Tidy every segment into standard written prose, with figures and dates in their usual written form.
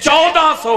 1400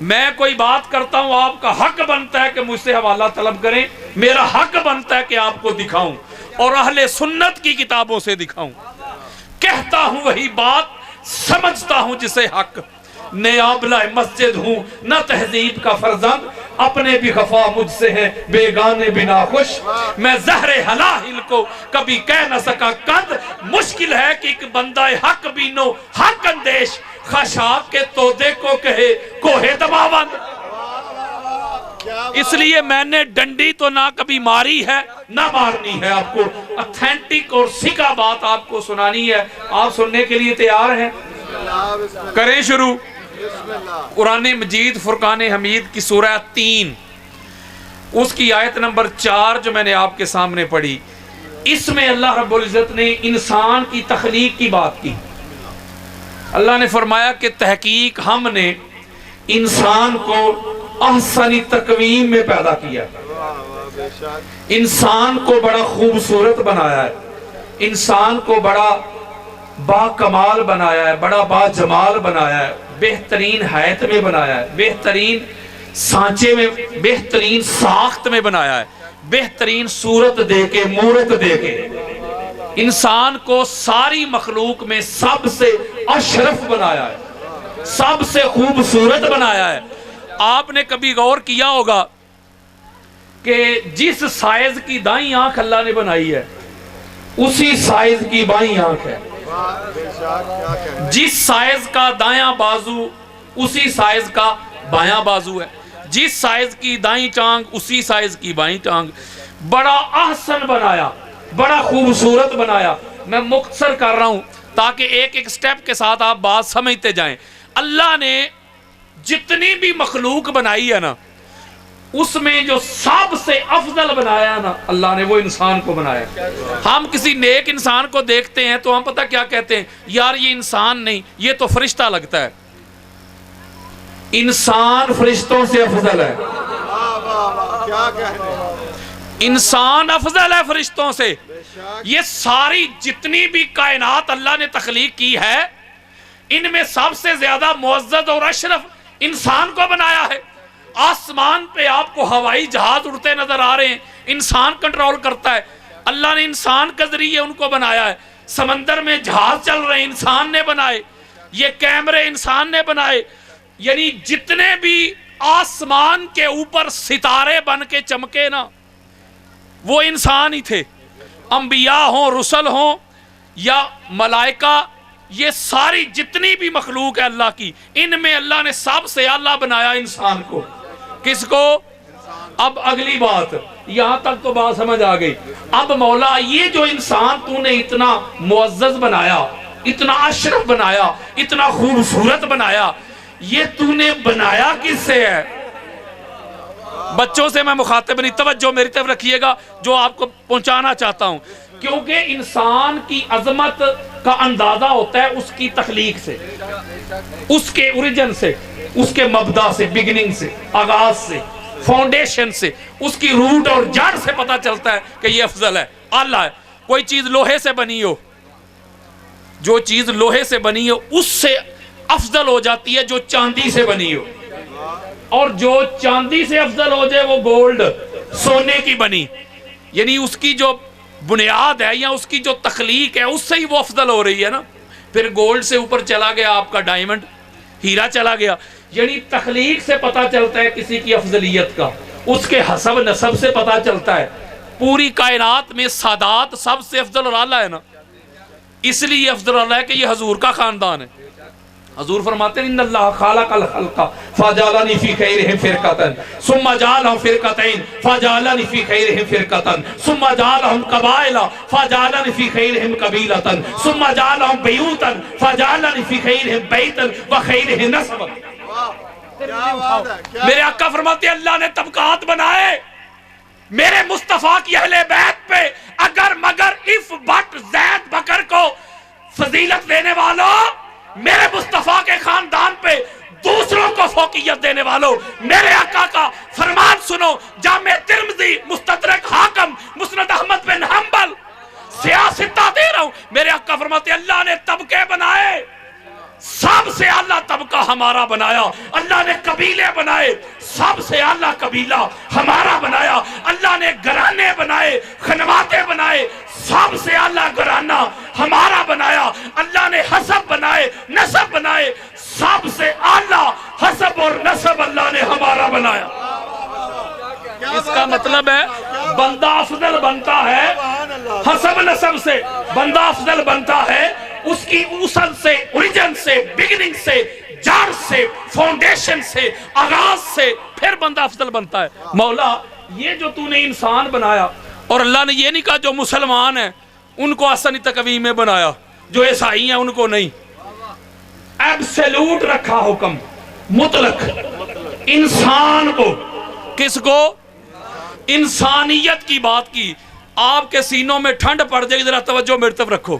میں کوئی بات کرتا ہوں آپ کا حق بنتا ہے کہ مجھ سے حوالہ طلب کریں، میرا حق بنتا ہے کہ آپ کو دکھاؤں اور اہل سنت کی کتابوں سے دکھاؤں۔ کہتا ہوں وہی بات، سمجھتا ہوں جسے حق، نیابلہ مسجد ہوں نہ تہذیب کا فرزند، اپنے بھی خفا مجھ سے ہیں بیگانے بنا خوش، میں زہر حلاحل کو کبھی کہہ نہ سکا قد، مشکل ہے کہ ایک بندہ حق بینو حق اندیش، خشاک کے تودے کو کہے کوہ دماوند۔ اس لیے میں نے ڈنڈی تو نہ کبھی ماری ہے نہ مارنی ہے، آپ کو اتھینٹک اور سکا بات آپ کو سنانی ہے۔ آپ سننے کے لیے تیار ہیں؟ کریں شروع۔ قرآن مجید فرقان حمید کی سورہ 3 اس کی آیت نمبر 4 جو میں نے آپ کے سامنے پڑھی، اس میں اللہ رب العزت نے انسان کی تخلیق کی بات کی۔ اللہ نے فرمایا کہ تحقیق ہم نے انسان کو احسنی تقویم میں پیدا کیا، انسان کو بڑا خوبصورت بنایا ہے، انسان کو بڑا با کمال بنایا ہے، بڑا با جمال بنایا ہے، بہترین حیت میں بنایا ہے، بہترین سانچے میں، بہترین ساخت میں بنایا ہے، بہترین صورت دے کے، مورت دے کے انسان کو ساری مخلوق میں سب سے اشرف بنایا ہے، سب سے خوبصورت بنایا ہے۔ آپ نے کبھی غور کیا ہوگا کہ جس سائز کی دائیں آنکھ اللہ نے بنائی ہے اسی سائز کی بائیں آنکھ ہے، جس سائز کا دایاں بازو اسی سائز کا بایاں بازو ہے، جس سائز کی دائیں ٹانگ اسی سائز کی بائیں ٹانگ، بڑا احسن بنایا، بڑا خوبصورت بنایا۔ میں مختصر کر رہا ہوں تاکہ ایک ایک سٹیپ کے ساتھ آپ بات سمجھتے جائیں۔ اللہ نے جتنی بھی مخلوق بنائی ہے نا، اس میں جو سب سے افضل بنایا نا اللہ نے، وہ انسان کو بنایا۔ ہم کسی نیک انسان کو دیکھتے ہیں تو ہم پتہ کیا کہتے ہیں، یار یہ انسان نہیں، یہ تو فرشتہ لگتا ہے۔ انسان فرشتوں سے افضل ہے، انسان افضل ہے فرشتوں سے۔ یہ ساری جتنی بھی کائنات اللہ نے تخلیق کی ہے، ان میں سب سے زیادہ معزز اور اشرف انسان کو بنایا ہے۔ آسمان پہ آپ کو ہوائی جہاز اڑتے نظر آ رہے ہیں، انسان کنٹرول کرتا ہے، اللہ نے انسان کے ذریعے ان کو بنایا ہے۔ سمندر میں جہاز چل رہے ہیں، انسان نے بنائے، یہ کیمرے انسان نے بنائے۔ یعنی جتنے بھی آسمان کے اوپر ستارے بن کے چمکے نا، وہ انسان ہی تھے۔ انبیاء ہوں، رسل ہوں یا ملائکہ، یہ ساری جتنی بھی مخلوق ہے اللہ کی، ان میں اللہ نے سب سے اعلیٰ بنایا انسان کو۔ کس کو؟ اب اگلی بات، یہاں تک تو بات سمجھ آ گئی۔ اب مولا یہ جو انسان تو نے اتنا معزز بنایا، اتنا اشرف بنایا، اتنا خوبصورت بنایا، یہ تو نے بنایا کس سے ہے؟ بچوں سے میں مخاطب نہیں، توجہ میری طرف رکھیے گا جو آپ کو پہنچانا چاہتا ہوں، کیونکہ انسان کی عظمت کا اندازہ ہوتا ہے اس کی تخلیق سے، اس کے اوریجن سے، اس کے مبدا سے، بگننگ سے، آغاز سے، فاؤنڈیشن سے، اس کی روٹ اور جڑ سے پتہ چلتا ہے کہ یہ افضل ہے، اعلیٰ ہے۔ کوئی چیز لوہے سے بنی ہو، جو چیز لوہے سے بنی ہو اس سے افضل ہو جاتی ہے جو چاندی سے بنی ہو، اور جو چاندی سے افضل ہو جائے وہ گولڈ، سونے کی بنی، یعنی اس کی جو بنیاد ہے یا اس کی جو تخلیق ہے اس سے ہی وہ افضل ہو رہی ہے نا۔ پھر گولڈ سے اوپر چلا گیا آپ کا ڈائمنڈ، ہیرا چلا گیا، یعنی تخلیق سے پتہ چلتا ہے کسی کی افضلیت کا، اس کے حسب نسب سے پتہ چلتا ہے۔ پوری کائنات میں سادات سب سے افضل اور اعلیٰ ہے نا، اس لیے افضل اور اعلیٰ ہے کہ یہ حضور کا خاندان ہے۔ حضور فرماتے ہیں ان اللہ خالق الخلق فجعلنی فی خیرہم فرقۃ ثم جعلہم فرقتین فجعلنی فی خیرہم فرقۃ ثم جعلہم قبائل فجعلنی فی خیرہم قبیلۃ ثم جعلہم بیوتا فجعلنی فی خیرہم بیتا وخیرہم نسبا۔ میرے آقا فرماتے ہیں اللہ نے طبقات بنائے میرے مصطفیٰ کی اہل بیت پہ، اگر مگر اف بٹ زید بکر کو فضیلت دینے والوں، میرے مصطفیٰ کے خاندان پہ دوسروں کو فوقیت دینے والوں، میرے آقا کا فرمان سنو، جامع ترمذی، مستدرک حاکم، مسند احمد بن حنبل، سیاستہ دے رہا ہوں۔ میرے آقا فرماتے ہیں اللہ نے طبقے بنائے، سب سے اعلیٰ طبقہ ہمارا بنایا. اللہ نے قبیلے بنائے, سب سے اعلیٰ قبیلہ ہمارا بنایا. اللہ نے گھرانے بنائے, خنواتے بنائے, سب سے اعلیٰ گھرانہ ہمارا بنایا. اللہ نے حسب بنائے, نسب بنائے, سب سے اعلیٰ حسب اور نسب اللہ نے ہمارا بنایا. اس کا مطلب ہے بندہ افضل بنتا ہے حسب نسب سے, بندہ افضل بنتا ہے اس کی اصل سے, اوریجن سے, بگننگ سے, جڑ سے, فاؤنڈیشن سے, آغاز سے, پھر بندہ افضل بنتا ہے. مولا یہ جو تو نے انسان بنایا, اور اللہ نے یہ نہیں کہا جو مسلمان ہیں ان کو احسن تقویم میں بنایا, جو عیسائی ہیں ان کو نہیں. ایبسولوٹ رکھا حکم, مطلق, انسان کو. کس کو؟ انسانیت کی بات کی. آپ کے سینوں میں ٹھنڈ پڑ جائے گی, ذرا توجہ میری طرف رکھو.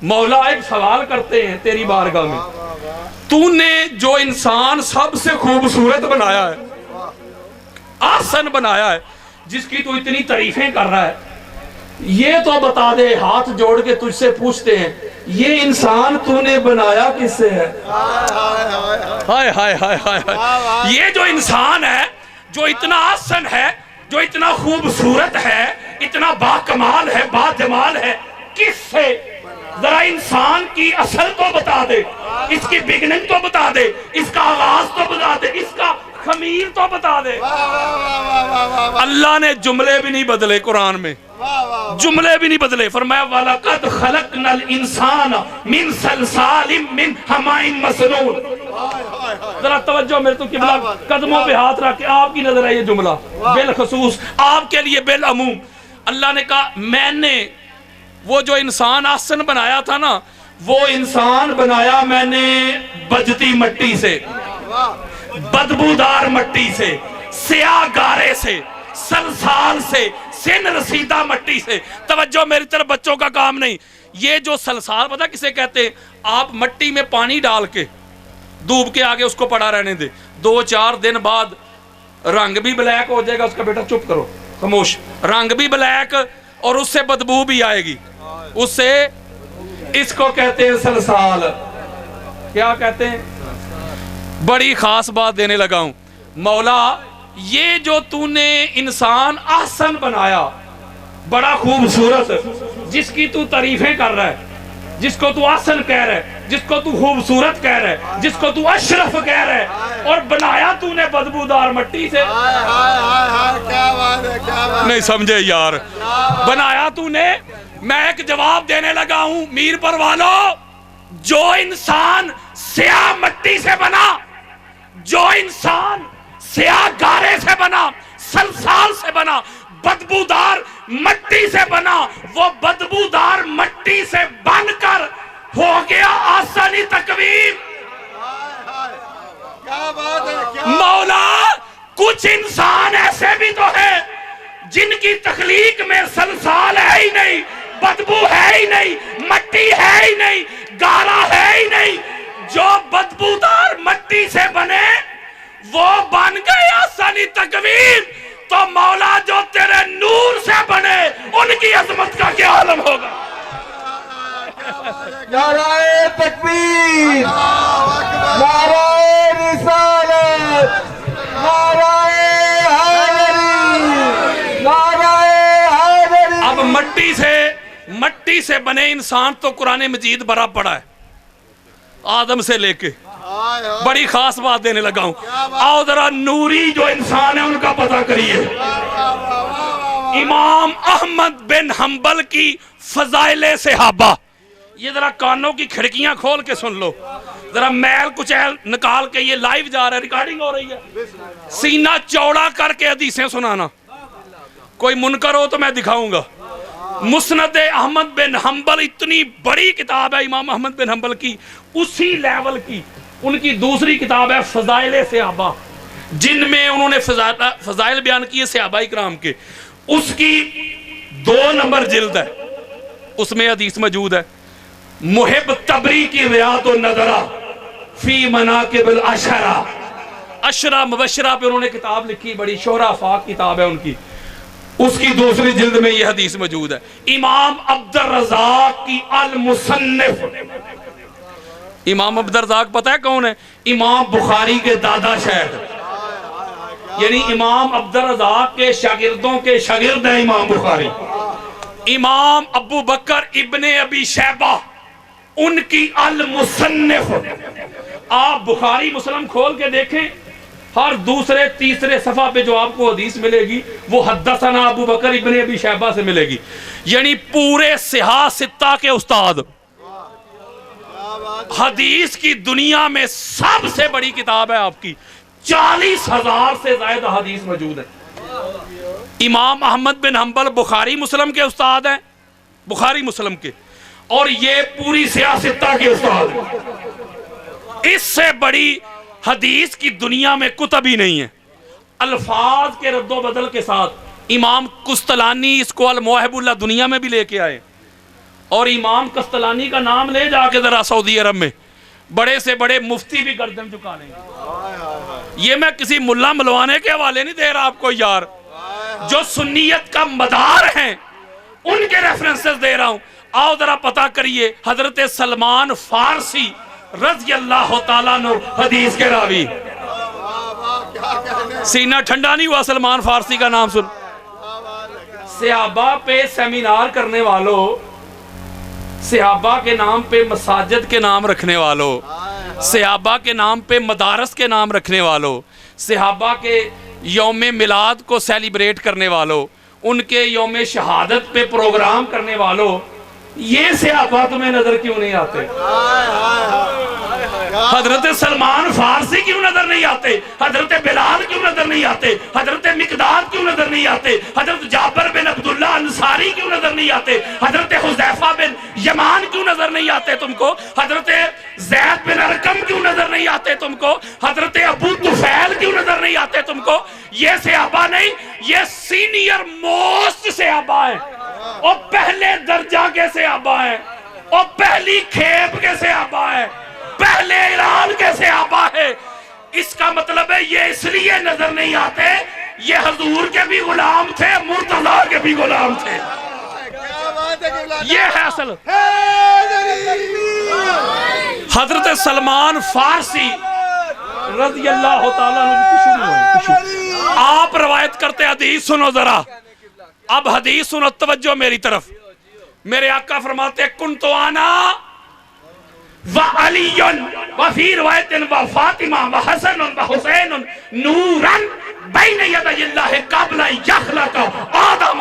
مولا ایک سوال کرتے ہیں تیری بارگاہ میں, تو نے جو انسان سب سے خوبصورت بنایا ہے, احسن بنایا ہے, جس کی تو اتنی تعریفیں کر رہا ہے, یہ تو بتا دے, ہاتھ جوڑ کے تجھ سے پوچھتے ہیں, یہ انسان تو نے بنایا کس سے ہے؟ ہائے ہائے ہائے ہائے. یہ جو انسان ہے, جو اتنا احسن ہے, جو اتنا خوبصورت ہے, اتنا باکمال ہے, با جمال ہے, کس سے؟ ذرا انسان کی اصل تو بتا دے, اس کی بگننگ تو بتا دے, اس کا آغاز تو بتا دے, اس کا خمیر تو بتا دے. اللہ نے جملے بھی نہیں بدلے قرآن میں, جملے بھی نہیں بدلے. فرمایا وَلَقَدْ خَلَقْنَا الْإِنسَانَ مِنْ سَلْسَالٍ مِنْ حَمَائٍ مَسْنُونٍ. ذرا توجہ میرے تو قبلہ, قدموں پہ ہاتھ رکھ کے آپ کی نظر ہے یہ جملہ بالخصوص آپ کے لیے بالعموم. اللہ نے کہا میں نے وہ جو انسان احسن بنایا تھا نا, وہ انسان بنایا میں نے بجتی مٹی سے, بدبودار مٹی سے, سیاہ گارے سے, سلسال سے, سن رسیدہ مٹی سے. توجہ میری طرف, بچوں کا کام نہیں. یہ جو سلسال پتہ کسے کہتے ہیں؟ آپ مٹی میں پانی ڈال کے دھوپ کے آگے اس کو پڑا رہنے دے, 2-4 دن بعد رنگ بھی بلیک ہو جائے گا اس کا. بیٹا چپ کرو, خاموش. رنگ بھی بلیک اور اس سے بدبو بھی آئے گی, اس سے. اس کو کہتے ہیں سلسال. کیا کہتے ہیں؟ بڑی خاص بات دینے لگا ہوں. مولا یہ جو تو نے انسان احسن بنایا, بڑا خوبصورت, جس کی تو تعریفیں کر رہا ہے, جس کو تو احسن کہہ رہا ہے, جس کو تو خوبصورت کہہ رہا ہے, جس کو تو اشرف کہہ رہا ہے, اور بنایا تو نے بدبودار مٹی سے. نہیں سمجھے یار, بنایا تو نے. میں ایک جواب دینے لگا ہوں میر پروانو, جو انسان سیاہ مٹی سے بنا, جو انسان سیاہ گارے سے بنا, سلسال سے بنا, بدبودار مٹی سے بنا, وہ بدبودار مٹی سے بن کر ہو گیا آسانی تقویم. مولا کچھ انسان ایسے بھی تو ہیں جن کی تخلیق میں سلسال ہے ہی نہیں, بدبو ہے ہی نہیں, مٹی ہے ہی نہیں, گارا ہے ہی نہیں. جو بدبودار مٹی سے بنے وہ بن گئے آسانی تقویم. تو مولا جو تیرے نور سے بنے ان کی عظمت کا کیا عالم ہوگا؟ نعرہ تکبیر, نعرہ رسالت, نعرہ حیدری, نعرہ حیدری. اب مٹی سے بنے انسان تو قرآن مجید بھرا پڑا ہے, آدم سے لے کے. بڑی خاص بات دینے لگا ہوں. آؤ ذرا نوری جو انسان ہے ان کا پتہ کریے. امام احمد بن حنبل کی فضائل صحابہ, یہ ذرا کانوں کی کھڑکیاں کھول کے سن لو. ذرا میل کچیل نکال کے, یہ لائیو جا رہا ہے, ریکارڈنگ ہو رہی ہے. سینہ چوڑا کر کے حدیثیں سنانا, کوئی منکر ہو تو میں دکھاؤں گا. مسند احمد بن حنبل اتنی بڑی کتاب ہے امام احمد بن حنبل کی, اسی لیول کی ان کی دوسری کتاب ہے فضائل صحابہ, جن میں انہوں نے فضائل بیان کیے صحابہ اکرام کے. اس کی 2 نمبر جلد ہے, اس میں حدیث موجود ہے. محب تبری کی ریاض النظرہ فی مناقب العشرہ, عشرہ مبشرہ پہ انہوں نے کتاب لکھی, بڑی شہرہ افاق کتاب ہے ان کی. اس کی دوسری جلد میں یہ حدیث موجود ہے. امام عبد الرزاق کی المصنف, امام عبدالرزاق پتہ ہے کون ہے؟ امام بخاری کے دادا شاید، یعنی امام عبدالرزاق کے شاگردوں کے شاگرد ہیں امام بخاری۔ امام ابو بکر ابن ابی شیبہ ان کی المصنف، آپ بخاری مسلم کھول کے دیکھیں، ہر دوسرے تیسرے صفحہ پہ جو آپ کو حدیث ملے گی وہ حدثنا ابو بکر ابن ابی شیبہ سے ملے گی، یعنی پورے صحاح ستہ کے استاد۔ حدیث کی دنیا میں سب سے بڑی کتاب ہے آپ کی، 40,000 سے زائد حدیث موجود ہے۔ امام احمد بن حنبل بخاری مسلم کے استاد ہیں، بخاری مسلم کے، اور یہ پوری سیاستہ کے استاد ہیں۔ اس سے بڑی حدیث کی دنیا میں کتب ہی نہیں ہے۔ الفاظ کے رد و بدل کے ساتھ امام قسطلانی اس کو الموہب اللہ دنیا میں بھی لے کے آئے، اور امام قسطلانی کا نام لے جا کے ذرا سعودی عرب میں بڑے سے بڑے مفتی بھی گردن جھکا لیں گے۔ یہ میں کسی ملا ملوانے کے حوالے نہیں دے رہا آپ کو یار، جو سنیت کا مدار ہیں ان کے ریفرنسز دے رہا ہوں۔ آؤ ذرا پتہ کریے، حضرت سلمان فارسی رضی اللہ تعالیٰ عنہ حدیث کے راوی، سینہ ٹھنڈا نہیں ہوا سلمان فارسی کا نام سن؟ صحابہ پہ سیمینار کرنے والوں، صحابہ کے نام پہ مساجد کے نام رکھنے والوں، صحابہ کے نام پہ مدارس کے نام رکھنے والوں، صحابہ کے یوم میلاد کو سیلیبریٹ کرنے والوں، ان کے یوم شہادت پہ پروگرام کرنے والوں، یہ صحابہ تمہیں نظر کیوں نہیں آتے؟ حضرت سلمان فارسی کیوں نظر نہیں آتے؟ حضرت بلال کیوں نظر نہیں آتے؟ حضرت مقداد کیوں نظر نہیں آتے؟ حضرت جابر بن عبداللہ انصاری کیوں نظر نہیں آتے؟ حضرت حذیفہ بن یمان کیوں نظر نہیں آتے تم کو؟ حضرت زید بن ارقم کیوں نظر نہیں آتے تم کو؟ حضرت ابو طفیل کیوں نظر نہیں آتے تم کو؟ یہ صحابہ نہیں، یہ سینئر موسٹ صحابہ ہیں، اور پہلے درجہ کے صحابہ ہیں، اور پہلی کھیپ کے صحابہ ہیں، پہلے اعلان کے صحابہ ہے۔ اس کا مطلب ہے یہ اس لیے نظر نہیں آتے، یہ حضور کے بھی غلام تھے، مرتضیٰ کے بھی غلام تھے۔ یہ ہے اصل۔ حضرت سلمان فارسی رضی اللہ تعالیٰ عنہ، آپ روایت کرتے حدیث سنو ذرا، اب حدیث سنو، توجہ میری طرف۔ میرے آقا فرماتے کنتو آنا وعلی وفی روایت وفاطمہ وحسن وحسین نورا بین یدی اللہ قبل یخلق آدم۔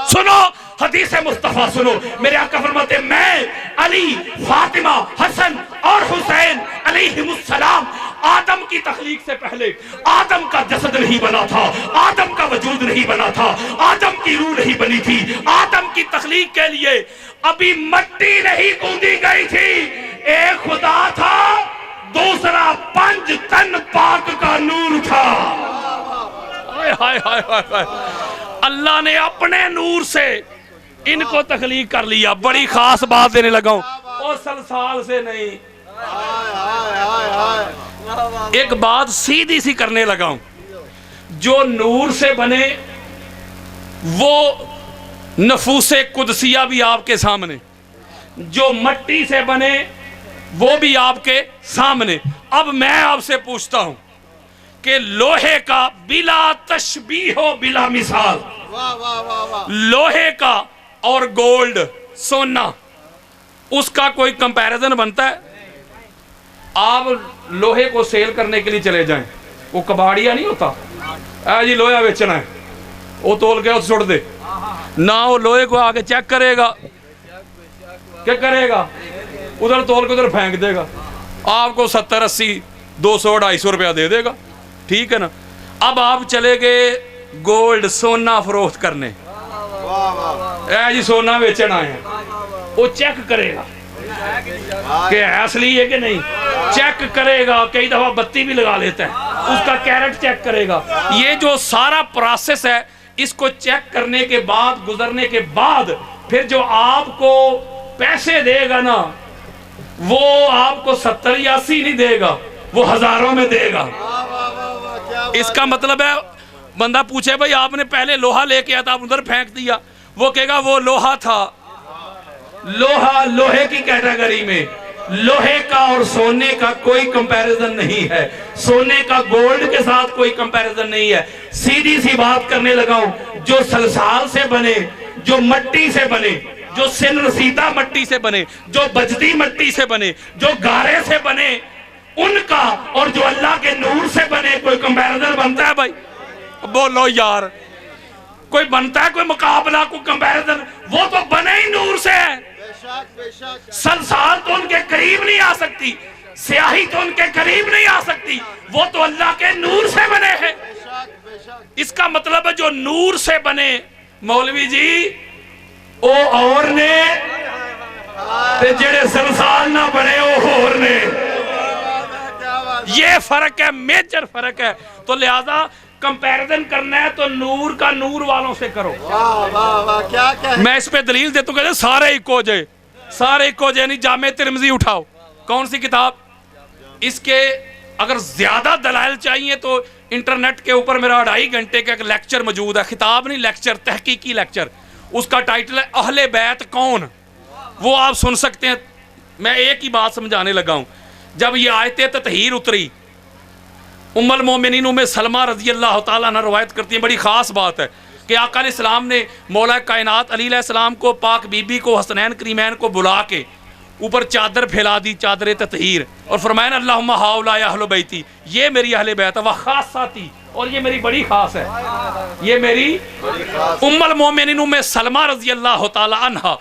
سنو حدیث مصطفیٰ سنو، میرے آقا فرماتے میں علی، فاطمہ، حسن اور حسین علیہم السلام آدم کی تخلیق سے پہلے آدم کا جسد نہیں بنا تھا، آدم کا وجود نہیں بنا تھا، آدم کی روح نہیں بنی تھی، آدم کی تخلیق کے لیے ابھی مٹی نہیں گوندی گئی تھی، ایک خدا تھا، دوسرا 5 تن پاک کا نور تھا۔ اللہ نے اپنے نور سے ان کو تخلیق کر لیا۔ بڑی خاص بات دینے لگا ہوں، اور سلسال سے نہیں، ایک بات سیدھی سی کرنے لگا ہوں۔ جو نور سے بنے وہ نفوس قدسیہ بھی آپ کے سامنے، جو مٹی سے بنے وہ بھی آپ کے سامنے۔ اب میں آپ سے پوچھتا ہوں کہ لوہے کا بلا تشبیہ و بلا مثال، لوہے کا اور گولڈ سونا، اس کا کوئی کمپیریزن بنتا ہے؟ آپ لوہے کو سیل کرنے کے لیے چلے جائیں، وہ کباڑیا نہیں ہوتا، اے جی لوہا بیچنا ہے، وہ تول کے چھوڑ دے نہ، وہ لوہے کو آگے چیک کرے گا، کیا کرے گا؟ ادھر تول کے ادھر پھینک دے گا، آپ کو 70 80 200 250 روپیہ دے دے گا، ٹھیک ہے نا؟ اب آپ چلے گئے گولڈ سونا فروخت کرنے، اے جی سونا بیچنا ہے، وہ چیک کرے گا کہ اصلی ہے کہ نہیں، چیک کرے گا، کئی دفعہ بتی بھی لگا لیتا ہے، اس کا کیرٹ چیک کرے گا۔ یہ جو سارا پروسیس ہے، اس کو چیک کرنے کے بعد، گزرنے کے بعد، پھر جو آپ کو پیسے دے گا نا، وہ آپ کو 70 یا 80 نہیں دے گا، وہ ہزاروں میں دے گا۔ اس کا مطلب ہے بندہ پوچھے بھائی آپ نے پہلے لوہا لے کے آیا تھا، آپ ادھر پھینک دیا، وہ کہے گا وہ لوہا تھا، لوہا لوہے کی کیٹیگری میں، لوہے کا اور سونے کا کوئی کمپیریزن نہیں ہے، سونے کا گولڈ کے ساتھ کوئی کمپیریزن نہیں ہے۔ سیدھی سی بات کرنے لگا ہوں، جو سلسال سے بنے، جو مٹی سے بنے، جو سن رسیدہ مٹی سے بنے، جو بجدی مٹی سے بنے، جو گارے سے بنے، ان کا اور جو اللہ کے نور سے بنے کوئی کمپیریزن بنتا ہے بھائی؟ بولو یار، کوئی بنتا ہے کوئی مقابلہ، کوئی کمپیریزن؟ وہ تو بنے ہی نور سے ہے۔ سلسال تو ان کے قریب نہیں آ سکتی، سیاہی تو ان کے قریب نہیں آ سکتی، وہ تو اللہ کے نور سے بنے ہیں۔ اس کا مطلب ہے جو نور سے بنے، مولوی جی او اور نے تے جڑے سلسال نہ بنے او اور نے، یہ فرق ہے، میجر فرق ہے۔ تو لہذا کمپیریزن کرنا ہے تو نور کا نور والوں سے کرو۔ میں اس پہ دلیل دیتا ہوں، کہتے ہیں سارے ایکو جے، سارے ایکو جے نہیں۔ جامع ترمذی اٹھاؤ، کون سی کتاب؟ اس کے اگر زیادہ دلائل چاہیے تو انٹرنیٹ کے اوپر میرا 2.5 گھنٹے کا ایک لیکچر موجود ہے، خطاب نہیں لیکچر، تحقیقی لیکچر، اس کا ٹائٹل ہے اہل بیت کون، وہ آپ سن سکتے ہیں۔ میں ایک ہی بات سمجھانے لگا ہوں، جب یہ آیت تطہیر اتری، ام المومنین ام سلمہ رضی اللہ تعالیٰ عنہ روایت کرتی ہیں، بڑی خاص بات ہے کہ آقا علیہ السلام نے مولا کائنات علی علیہ السلام کو، پاک بی بی کو، حسنین کریمین کو بلا کے اوپر چادر پھیلا دی، چادر تطہیر، اور فرمایا اللہم ہؤلاء اہل بیتی، یہ میری اہل بیت ہے، وخاصتی، اور یہ میری بڑی خاص ہے، یہ میری ام المومنین ام سلمہ رضی اللہ تعالیٰ عنہ۔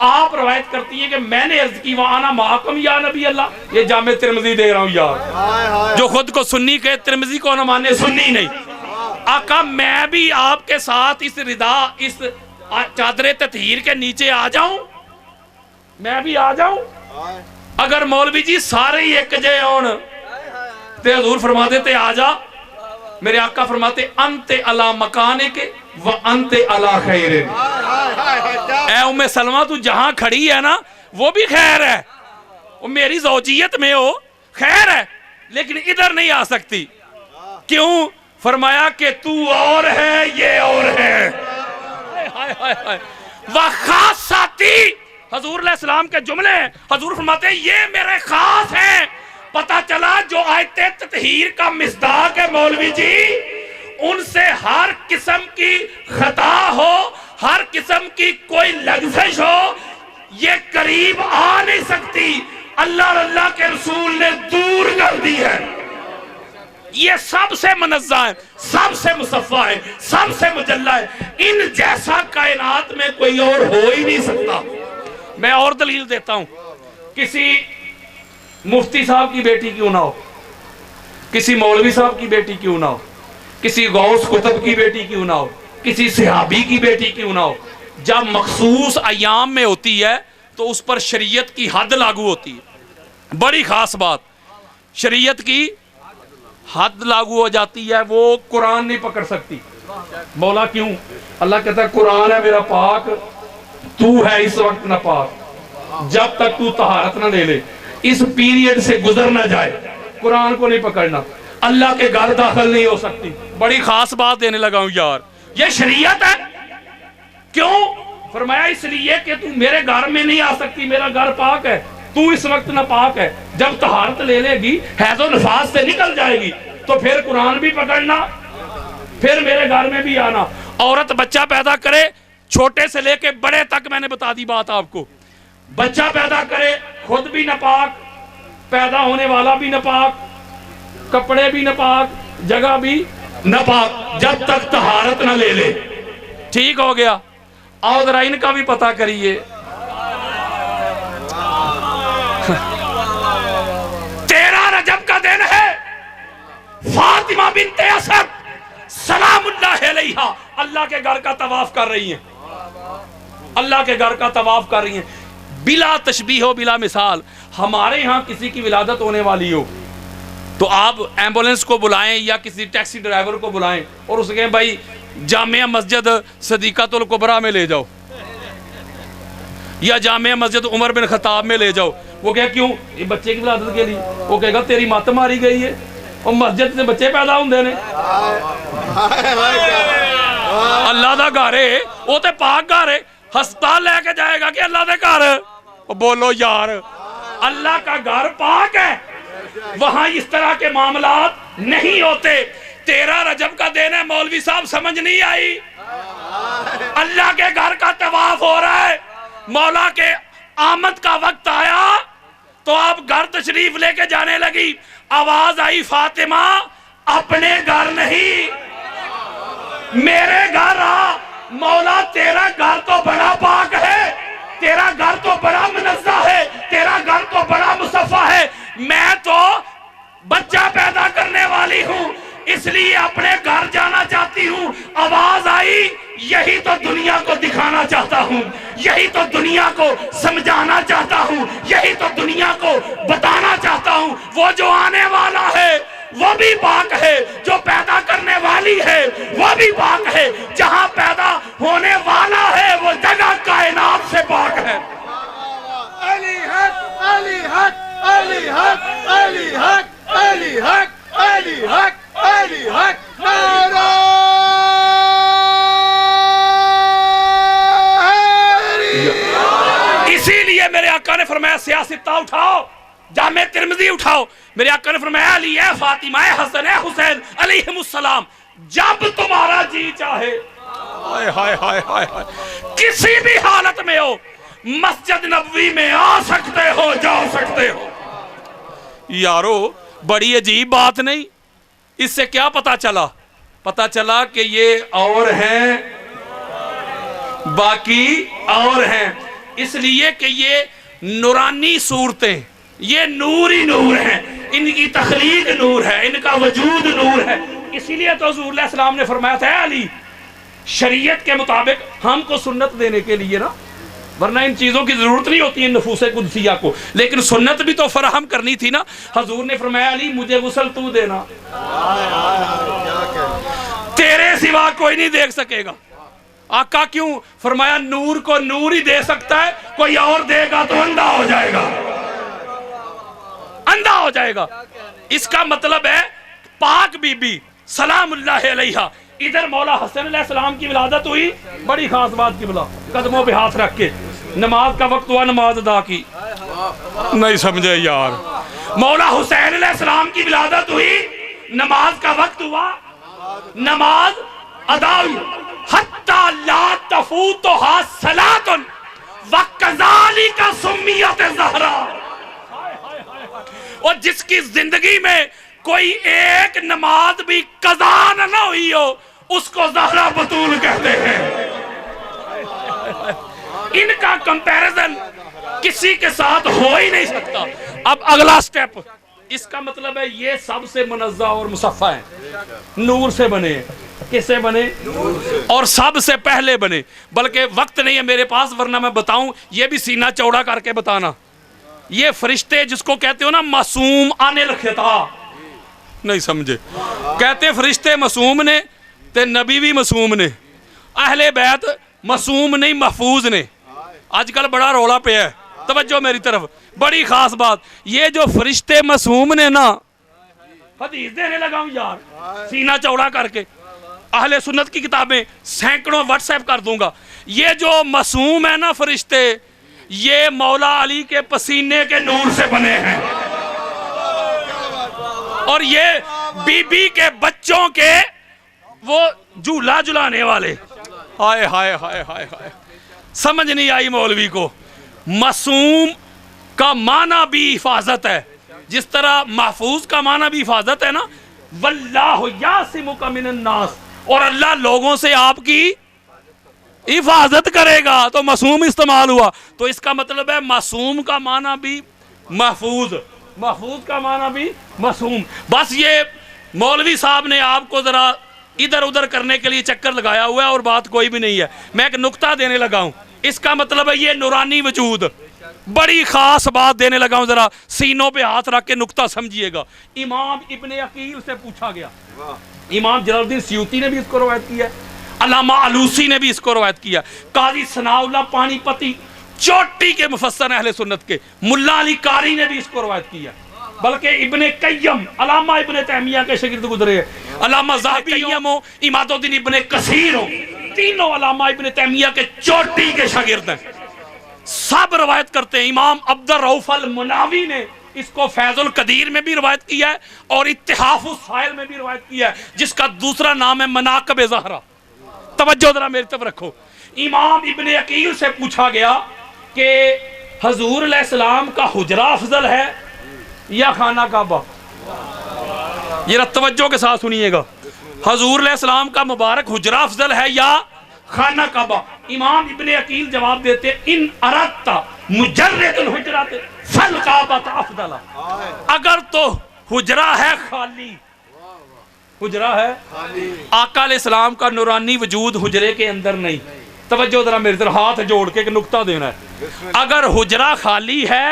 آپ روایت کرتی ہیں کہ میں نے عرض کی وَأَنَا مَعَكُمْ یا نبی اللہ، یہ جامع ترمذی دے رہا ہوں یار، جو خود کو سنی کہے ترمذی کو نہ مانے سنی نہیں۔ آقا میں بھی آپ کے ساتھ اس ردا، اس چادر تطہیر کے نیچے آ جاؤں، میں بھی آ جاؤں؟ اگر مولوی جی سارے ہی ایک جے ہون تے حضور فرما دیتے آ جا، میرے آقا فرماتے انت علی مکانک و انت علی خیر۔ اے ام سلمہ تو جہاں کھڑی ہے نا وہ بھی خیر ہے، وہ میری زوجیت میں ہو خیر ہے، لیکن ادھر نہیں آ سکتی۔ کیوں؟ فرمایا کہ تو اور ہے، یہ اور ہے۔ وخاصتی، حضور علیہ السلام کے جملے ہیں، حضور فرماتے ہیں یہ میرے خاص ہیں۔ پتہ چلا جو آیت تطہیر کا مصداق ہے مولوی جی، ان سے ہر قسم کی خطا ہو، ہر قسم کی کوئی لغزش ہو، یہ قریب آ نہیں سکتی، اللہ اور اللہ کے رسول نے دور کر دی ہے۔ یہ سب سے منزہ ہے، سب سے مصفہ ہے، سب سے مجلہ ہے، ان جیسا کائنات میں کوئی اور ہو ہی نہیں سکتا۔ میں اور دلیل دیتا ہوں، کسی مفتی صاحب کی بیٹی کیوں نہ ہو، کسی مولوی صاحب کی بیٹی کیوں نہ ہو، کسی غوث قطب کی بیٹی کیوں نہ ہو، کسی صحابی کی بیٹی کیوں نہ ہو، جب مخصوص ایام میں ہوتی ہے تو اس پر شریعت کی حد لاگو ہوتی ہے۔ بڑی خاص بات، شریعت کی حد لاگو ہو جاتی ہے، وہ قرآن نہیں پکڑ سکتی۔ مولا کیوں؟ اللہ کہتا ہے قرآن ہے میرا پاک، تو ہے اس وقت نہ پاک، جب تک تو طہارت نہ لے لے، اس پیریڈ سے گزر نہ جائے، قرآن کو نہیں پکڑنا، اللہ کے گھر داخل نہیں ہو سکتی۔ بڑی خاص بات دینے لگا ہوں یار، یہ شریعت ہے۔ کیوں؟ فرمایا اس لیے کہ تو میرے گھر میں نہیں آ سکتی، میرا گھر پاک ہے، تو اس وقت نہ پاک ہے، جب طہارت لے لے گی، حیض و نفاس سے نکل جائے گی تو پھر قرآن بھی پکڑنا، پھر میرے گھر میں بھی آنا۔ عورت بچہ پیدا کرے، چھوٹے سے لے کے بڑے تک، میں نے بتا دی بات آپ کو، بچہ پیدا کرے خود بھی ناپاک، پیدا ہونے والا بھی ناپاک، کپڑے بھی ناپاک، جگہ بھی ناپاک، جب تک طہارت نہ لے لے۔ ٹھیک ہو گیا؟ آؤ ذرا ان کا بھی پتہ کریے۔ 13 رجب کا دن ہے، فاطمہ بنت اسد سلام اللہ علیہا اللہ کے گھر کا طواف کر رہی ہیں، اللہ کے گھر کا طواف کر رہی ہیں، بلا تشبیہ و بلا مثال۔ ہمارے ہاں کسی کی ولادت ہونے والی ہو تو آپ ایمبولنس کو بلائیں یا کسی ٹیکسی ڈرائیور کو بلائیں اور اسے کہیں بھائی جامعہ مسجد صدیقۃ الکبریٰ میں لے جاؤ یا جامعہ مسجد عمر بن خطاب میں لے جاؤ۔ وہ کہے کیوں؟ یہ بچے کی ولادت کے لیے۔ وہ کہے گا تیری مت ماری گئی ہے، اور مسجد سے بچے پیدا ہوندے نے، اللہ دا گھر ہے، وہ تے پاک گھر ہے، ہسپتال لے کے جائے گا کہ اللہ دے گھر؟ بولو یار، اللہ کا گھر پاک ہے، وہاں اس طرح کے معاملات نہیں ہوتے۔ 13 رجب کا دن ہے، مولوی صاحب سمجھ نہیں آئی؟ اللہ کے گھر کا طواف ہو رہا ہے، مولا کے آمد کا وقت آیا تو آپ گھر تشریف لے کے جانے لگی، آواز آئی فاطمہ اپنے گھر نہیں میرے گھر آ۔ مولا تیرا گھر تو بڑا پاک ہے، تیرا گھر تو بڑا منزہ ہے، تیرا گھر تو بڑا مصفہ ہے، میں تو بچہ پیدا کرنے والی ہوں، اس لیے اپنے گھر جانا چاہتی ہوں۔ آواز آئی یہی تو دنیا کو دکھانا چاہتا ہوں، یہی تو دنیا کو سمجھانا چاہتا ہوں، یہی تو دنیا کو بتانا چاہتا ہوں، وہ جو آنے والا ہے وہ بھی پاک ہے، جو پیدا کرنے والی ہے وہ بھی پاک ہے، جہاں پیدا ہونے والا ہے وہ جگہ کائنات سے پاک ہے۔ علی حق علی حق علی حق علی حق علی حق علی حق علی حق نعرہ اسی لیے میرے آقا نے فرمایا سیاستہ اٹھاؤ، جامع ترمذی اٹھاؤ، میرے آقا نے فرمایا علی ہے، فاطمہ ہے، حسن ہے، حسین علیہم السلام، جب تمہارا جی چاہے ہائے ہائے ہائے ہائے کسی بھی حالت میں ہو مسجد نبوی میں آ سکتے ہو، جا سکتے ہو۔ یارو بڑی عجیب بات نہیں؟ اس سے کیا پتا چلا؟ پتا چلا کہ یہ اور ہیں باقی اور ہیں، اس لیے کہ یہ نورانی صورتیں، یہ نور ہی نور ہیں، ان کی تخلیق نور ہے، ان کا وجود نور ہے۔ اسی لیے تو حضور علیہ السلام نے فرمایا تھا علی شریعت کے مطابق ہم کو سنت دینے کے لیے نا، ورنہ ان چیزوں کی ضرورت نہیں ہوتی ہے نفوس قدسیہ کو، لیکن سنت بھی تو فراہم کرنی تھی نا۔ حضور نے فرمایا علی مجھے غسل تو دینا، تیرے سوا کوئی نہیں دیکھ سکے گا۔ آقا کیوں؟ فرمایا نور کو نور ہی دے سکتا ہے، کوئی اور دے گا تو اندھا ہو جائے گا، اندھا ہو جائے گا۔ اس کا مطلب ہے پاک بی بی سلام اللہ علیہا، ادھر مولا حسن علیہ السلام کی ولادت ہوئی، بڑی خاص بات کی بلا، قدموں پہ ہاتھ رکھ کے نماز کا وقت ہوا، نماز ادا کی، نہیں سمجھے یار۔ مولا حسین علیہ السلام کی ولادت ہوئی، نماز کا وقت ہوا، نماز ادا ہوئی، حتی لا تفوتھا صلاۃ وکذالک سمیت زہرا، اور جس کی زندگی میں کوئی ایک نماز بھی قضا نہ ہوئی ہو اس کو زہرا بطول کہتے ہیں۔ ان کا کمپیریزن کسی کے ساتھ ہو ہی نہیں سکتا۔ اب اگلا سٹیپ، اس کا مطلب ہے یہ سب سے منزہ اور مصفہ ہیں، نور سے بنے ہیں۔ کس سے بنے؟ اور سب سے پہلے بنے، بلکہ وقت نہیں ہے میرے پاس ورنہ میں بتاؤں، یہ بھی سینہ چوڑا کر کے بتانا۔ یہ فرشتے جس کو کہتے ہو نا معصوم عن الخطا، نہیں سمجھے، کہتے فرشتے معصوم نے تے نبی بھی معصوم نے، اہل بیت معصوم نہیں محفوظ نے۔ آج کل بڑا رولا پہ ہے، توجہ میری طرف، بڑی خاص بات، یہ جو فرشتے معصوم نے نا، حدیث دینے لگا ہوں یار سینہ چوڑا کر کے، اہل سنت کی کتابیں سینکڑوں واٹس ایپ کر دوں گا، یہ جو معصوم ہے نا فرشتے، یہ مولا علی کے پسینے کے نور سے بنے ہیں، اور یہ بی بی کے بچوں کے وہ جھولا جھلانے والے۔ ہائے ہائے ہائے ہائے ہائے، سمجھ نہیں آئی مولوی کو؟ معصوم کا معنی بھی حفاظت ہے، جس طرح محفوظ کا معنی بھی حفاظت ہے نا، واللہ یعصمک من الناس، اور اللہ لوگوں سے آپ کی حفاظت کرے گا، تو معصوم استعمال ہوا، تو اس کا مطلب ہے معصوم کا معنی بھی محفوظ، محفوظ کا معنی بھی معصوم۔ بس یہ مولوی صاحب نے آپ کو ذرا ادھر ادھر کرنے کے لیے چکر لگایا ہوا ہے، اور بات کوئی بھی نہیں ہے۔ میں ایک نقطہ دینے لگا ہوں، اس کا مطلب ہے یہ نورانی وجود، بڑی خاص بات دینے لگا ہوں، ذرا سینوں پہ ہاتھ رکھ کے نقطہ سمجھیے گا۔ امام ابن عقیل سے پوچھا گیا، امام جلال الدین سیوطی نے بھی اس کو روایت کیا ہے، علامہ علوسی نے بھی اس کو روایت کیا، قاضی ثناء اللہ پانی پتی چوٹی کے مفسر اہل سنت کے ملا علی قاری نے بھی اس کو روایت کیا، بلکہ ابن قیم علامہ ابن تیمیہ کے شاگرد گزرے ہیں، علامہ ذہبی قیم ہو، اماد الدین ابن کثیر ہو، تینوں علامہ ابن تیمیہ کے چوٹی کے شاگرد ہیں۔ سب روایت کرتے ہیں. امام عبد الرؤف المناوی نے اس کو فیض القدیر میں بھی روایت کیا ہے اور اتحاف السائل میں بھی روایت کیا ہے, جس کا دوسرا نام ہے مناقب زہرا. توجہ ذرا میری طرف رکھو. امام ابن عقیل سے پوچھا گیا کہ حضور علیہ السلام کا حجرہ افضل ہے یا خانہ کعبہ؟ یہ توجہ کے ساتھ سنیے گا. حضور علیہ السلام کا مبارک حجرہ افضل ہے یا خانہ کعبہ؟ امام ابن عقیل جواب دیتے ان اردت مجرد الحجرات فالکعبہ افضل. اگر تو حجرہ ہے خالی, حجرہ ہے آقا علیہ السلام کا نورانی وجود حجرے کے اندر نہیں. توجہ ذرا میری طرف ہاتھ جوڑ کے ایک نقطہ دینا ہے. اگر حجرہ خالی ہے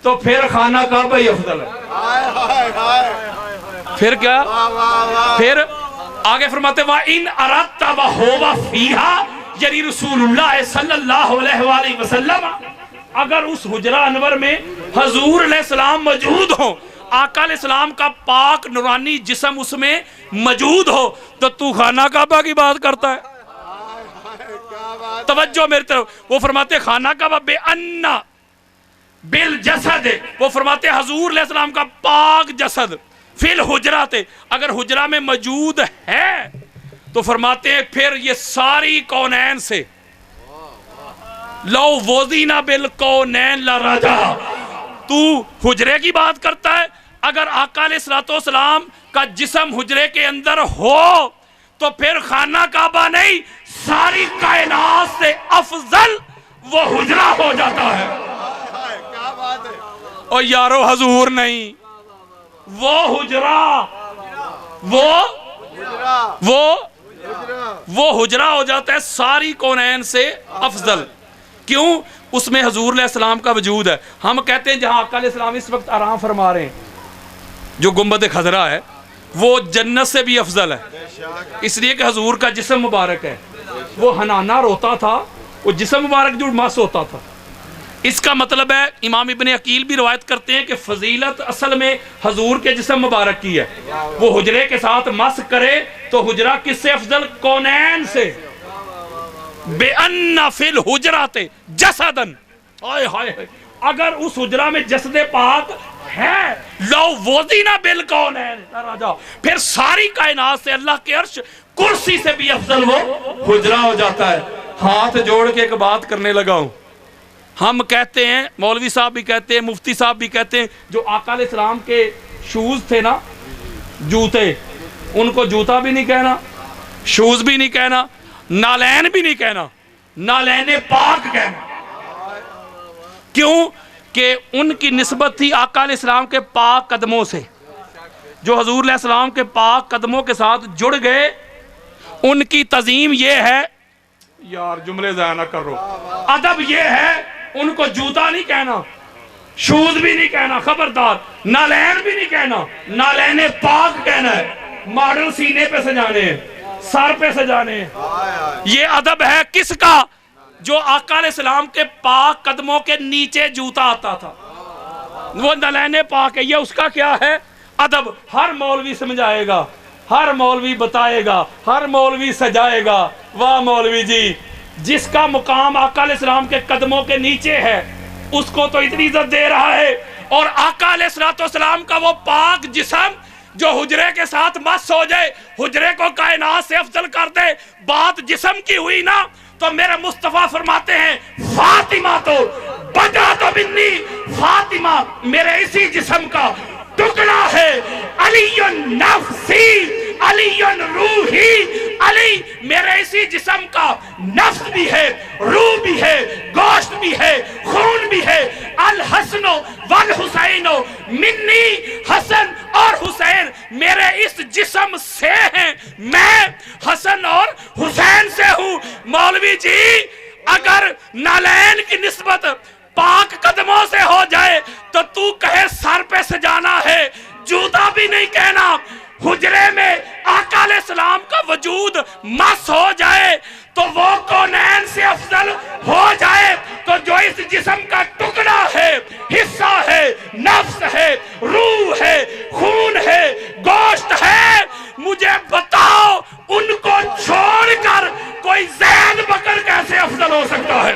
تو پھر خانہ کعبہ ہی افضل ہے. پھر کیا؟ پھر آگے فرماتے وَإِنْ أَرَدْتَ وَهُوَ فِيهَا یعنی رسول اللہ صلی اللہ علیہ وآلہ وسلم اگر اس حجرہ انور میں حضور علیہ السلام موجود ہو, آقا علیہ السلام کا پاک نورانی جسم اس میں موجود ہو, تو تو خانہ کعبہ کی بات کرتا ہے. توجہ میری طرف. وہ فرماتے خانہ کعبہ بے انا بالجسد, وہ فرماتے حضور علیہ السلام کا پاک جسد فی الحجرات اگر حجرہ میں موجود ہے تو فرماتے ہیں پھر یہ ساری کونین سے لو وزینا بالکونین لرجا. تو حجرے کی بات کرتا ہے, اگر آقا علیہ السلام کا جسم حجرے کے اندر ہو تو پھر خانہ کعبہ نہیں ساری کائنات سے افضل وہ حجرہ ہو جاتا ہے. اور یارو حضور نہیں, وہ حجرہ وہ حجرہ ہو جاتا ہے ساری کونین سے افضل. کیوں؟ اس میں حضور علیہ السلام کا وجود ہے. ہم کہتے ہیں جہاں آقا علیہ السلام اس وقت آرام فرما رہے ہیں, جو گنبد خضرا ہے وہ جنت سے بھی افضل ہے, اس لیے کہ حضور کا جسم مبارک ہے. وہ حنانہ روتا تھا, وہ جسم مبارک جو مس ہوتا تھا. اس کا مطلب ہے امام ابن عقیل بھی روایت کرتے ہیں کہ فضیلت اصل میں حضور کے جسم مبارک کی ہے. وہ حجرے کے ساتھ مس کرے تو حجرہ کس سے افضل؟ کونین سے. بے ان فی الحجرات جسدن, اگر اس حجرہ میں جسد پاک ہے لو وزینا بالکونین راجا, پھر ساری کائنات سے اللہ کے عرش کرسی سے بھی افضل وہ حجرہ ہو جاتا ہے. ہاتھ جوڑ کے ایک بات کرنے لگا ہوں. ہم کہتے ہیں, مولوی صاحب بھی کہتے ہیں, مفتی صاحب بھی کہتے ہیں, جو آقا علیہ السلام کے شوز تھے نا, جوتے, ان کو جوتا بھی نہیں کہنا, شوز بھی نہیں کہنا, نالین بھی نہیں کہنا, نالین پاک کہنا. کیوں؟ کہ ان کی نسبت تھی آقا علیہ السلام کے پاک قدموں سے. جو حضور علیہ السلام کے پاک قدموں کے ساتھ جڑ گئے, ان کی تعظیم یہ ہے, یار جملے ضائع نہ کر رہو, ادب یہ ہے ان کو جوتا نہیں کہنا, شوز بھی نہیں کہنا, خبردار, نالین بھی نہیں کہنا, نالین پاک کہنا ہے. ماڈل سینے پہ سجانے ہیں, سر پہ سجانے ہیں. یہ ادب ہے کس کا؟ جو آقا علیہ السلام کے پاک قدموں کے نیچے جوتا آتا تھا, وہ نالین پاک ہے. یہ اس کا کیا ہے؟ ادب. ہر مولوی سمجھائے گا, ہر مولوی بتائے گا, ہر مولوی سجائے گا, واہ مولوی جی, جس کا مقام آقا علیہ السلام کے قدموں کے نیچے ہے اس کو تو اتنی عزت دے رہا ہے, اور آقا علیہ السلام کا وہ پاک جسم جو حجرے کے ساتھ مس ہو جائے, حجرے کو کائنات سے افضل کر دے. بات جسم کی ہوئی نا, تو میرے مصطفیٰ فرماتے ہیں فاطمہ تو بدا تو بنی, فاطمہ میرے اسی جسم کا ٹکڑا ہے. علی نفسی, علی روحی, علی میرے اسی جسم کا نفس بھی ہے, روح بھی ہے, گوشت بھی ہے, خون بھی ہے. الحسن والحسین منی, حسن اور حسین میرے اس جسم سے ہیں, میں حسن اور حسین سے ہوں. مولوی جی, اگر نالین کی نسبت پاک قدموں سے ہو جائے تو کہے سر پہ سجانا ہے, جوتا بھی نہیں کہنا. حجرے میں آقا علیہ السلام کا وجود مس ہو جائے تو وہ کونین سے افضل ہو جائے. تو جو اس جسم کا ٹکڑا ہے, حصہ ہے, نفس ہے, روح ہے, خون ہے, گوشت ہے, مجھے بتاؤ ان کو چھوڑ کر کوئی زید بکر کیسے افضل ہو سکتا ہے؟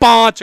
5।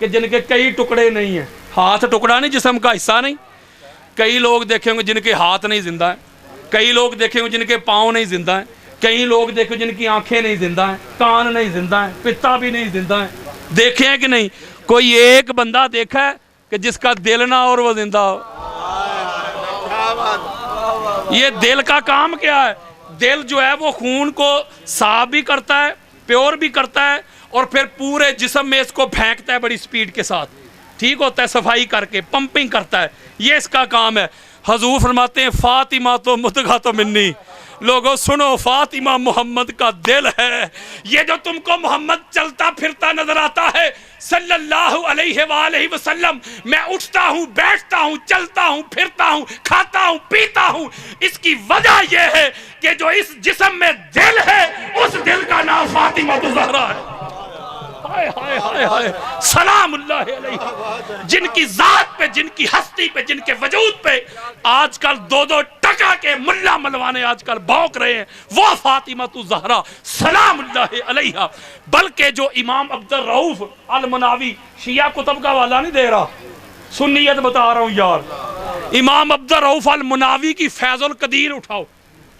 کہ جن کے کئی ٹکڑے نہیں ہیں. ہاتھ ٹکڑا نہیں، جسم کا حصہ نہیں. کئی لوگ دیکھیں گے جن کے ہاتھ نہیں زندہ ہیں، کئی لوگ دیکھیں گے جن کے پاؤں نہیں زندہ ہیں، کئی لوگ دیکھیں جن کی آنکھیں نہیں زندہ ہیں، کان نہیں زندہ ہیں، پتا بھی نہیں زندہ ہیں. دیکھیں ہیں کہ نہیں؟ کوئی ایک بندہ دیکھا ہے کہ جس کا دل نہ اور وہ زندہ ہو؟ یہ دل کا کام کیا ہے؟ دل جو ہے وہ خون کو صاف بھی کرتا ہے، پیور بھی کرتا ہے، اور پھر پورے جسم میں اس کو پھینکتا ہے بڑی سپیڈ کے ساتھ. ٹھیک ہوتا ہے، صفائی کر کے پمپنگ کرتا ہے. یہ اس کا کام ہے. حضور فرماتے ہیں فاطمہ تو مدغہ تو منی. لوگوں سنو، فاطمہ محمد کا دل ہے. یہ جو تم کو محمد چلتا پھرتا نظر آتا ہے صلی اللہ علیہ وآلہ وسلم، میں اٹھتا ہوں، بیٹھتا ہوں، چلتا ہوں، پھرتا ہوں، کھاتا ہوں، پیتا ہوں، اس کی وجہ یہ ہے کہ جو اس جسم میں دل ہے اس دل کا نام فاطمہ الزہرا ہے. ہائے ہائے ہائے ہائے، سلام اللہ علیہ. جن کی ذات پہ، جن کی ہستی پہ، جن کے وجود پہ آج کل دو ٹکا کے ملا ملوانے آج کل بھونک رہے ہیں، وہ فاطمہ الزہرا سلام اللہ علیہ. بلکہ جو امام عبد الرؤف المناوی، شیعہ کتب کا والا نہیں دے رہا، سنیت بتا رہا ہوں یار. امام عبد الرؤف المناوی کی فیض القدیر اٹھاؤ،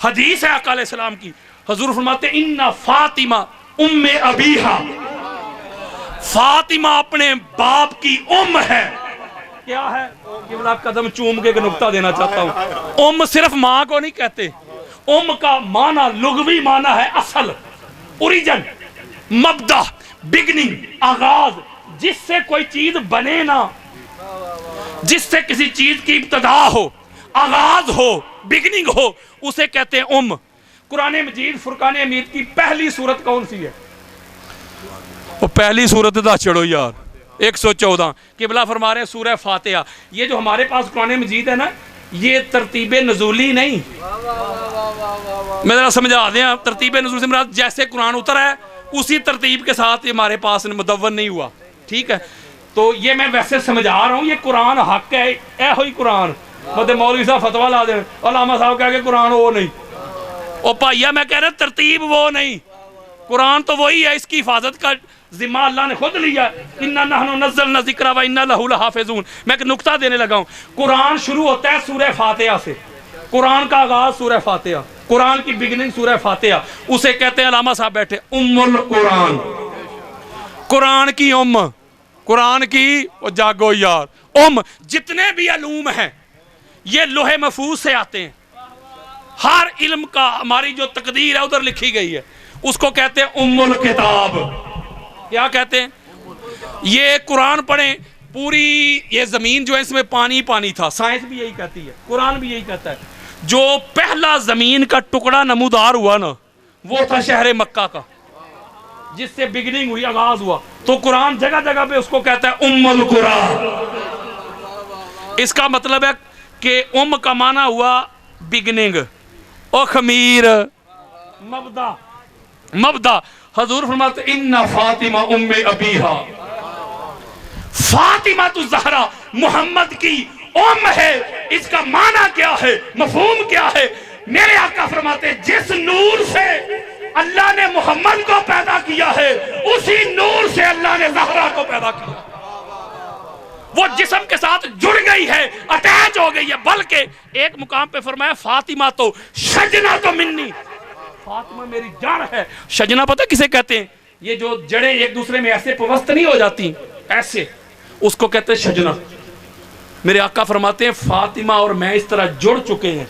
حدیث ہے آقا علیہ السلام کی. حضور فرماتے ہیں ان فاطمہ ام ابیہا، فاطمہ اپنے باپ کی ام ہے. کیا ہے؟ قبلہ قدم چوم کے ایک نکتہ دینا چاہتا ہوں. ام صرف ماں کو نہیں کہتے. ام کا معنی لغوی معنی ہے اصل، اوریجن، مبدأ، بگننگ، آغاز. جس سے کوئی چیز بنے نا، جس سے کسی چیز کی ابتدا ہو، آغاز ہو، بگننگ ہو، اسے کہتے ہیں ام. قرآن مجید فرقان حمید کی پہلی سورت کون سی ہے؟ وہ پہلی سورت دا چڑھو یار، 114. قبلہ فرما رہے ہیں سورہ فاتحہ. یہ جو ہمارے پاس قرآن مجید ہے نا، یہ ترتیب نزولی نہیں. میں ذرا سمجھا دیں، ترتیب نزول سے مراد جیسے قرآن اترا ہے اسی ترتیب کے ساتھ یہ ہمارے پاس مدون نہیں ہوا. ٹھیک ہے، تو یہ میں ویسے سمجھا رہا ہوں، یہ قرآن حق ہے، اے ہوئی قرآن. مولوی صاحب فتویٰ لا دیں، علامہ صاحب کہہ کے قرآن وہ نہیں. او بھائیا میں کہہ رہا ترتیب وہ نہیں، قرآن تو وہی ہے، اس کی حفاظت کا ذمہ اللہ نے خود لیا. اِنَّا نَحْنُ نَزَّلْنَا ذِكْرَ وَإِنَّا لَهُ لَحَافِظُونَ. میں ایک نکتہ دینے لگا ہوں. قرآن شروع ہوتا ہے سورہ فاتحہ سے. قرآن کا آغاز سورہ فاتحہ، قرآن کی بگننگ سورہ فاتحہ. اسے کہتے ہیں، علامہ صاحب بیٹھے، ام القرآن. قرآن کی ام، قرآن کی جاگو یار ام. جتنے بھی علوم ہیں یہ لوح محفوظ سے آتے ہیں. ہر علم کا ہماری جو تقدیر ہے ادھر لکھی گئی ہے، اس کو کہتے ہیں ام الکتاب. کیا کہتے ہیں؟ یہ قرآن پڑھیں، پوری یہ زمین جو ہے اس میں پانی پانی تھا. سائنس بھی یہی کہتی ہے، قرآن بھی یہی کہتا ہے. جو پہلا زمین کا ٹکڑا نمودار ہوا نا، وہ تھا شہر مکہ کا، جس سے بگننگ ہوئی، آغاز ہوا. تو قرآن جگہ جگہ پہ اس کو کہتا ہے ام القرآن. اس کا مطلب ہے کہ ام کا معنی ہوا بگننگ، او خمیر، مبدا، مبدا. حضور فرماتے ان فاطمہ ام ابیہا، فاطمہ الزہرا محمد کی ام ہے. اس کا معنی کیا ہے، مفہوم کیا ہے؟ میرے آقا فرماتے جس نور سے اللہ نے محمد کو پیدا کیا ہے اسی نور سے اللہ نے زہرا کو پیدا کیا. وہ جسم کے ساتھ جڑ گئی ہے، اٹیچ ہو گئی ہے. بلکہ ایک مقام پہ فرمایا فاطمہ تو شجنہ تو منی، فاطمہ میری جان ہے. شجنہ پتہ کسے کہتے ہیں؟ یہ جو جڑیں ایک دوسرے میں ایسے پوست نہیں ہو جاتی، ایسے، اس کو کہتے ہیں شجنہ. میرے آقا فرماتے ہیں فاطمہ اور میں اس طرح جڑ چکے ہیں،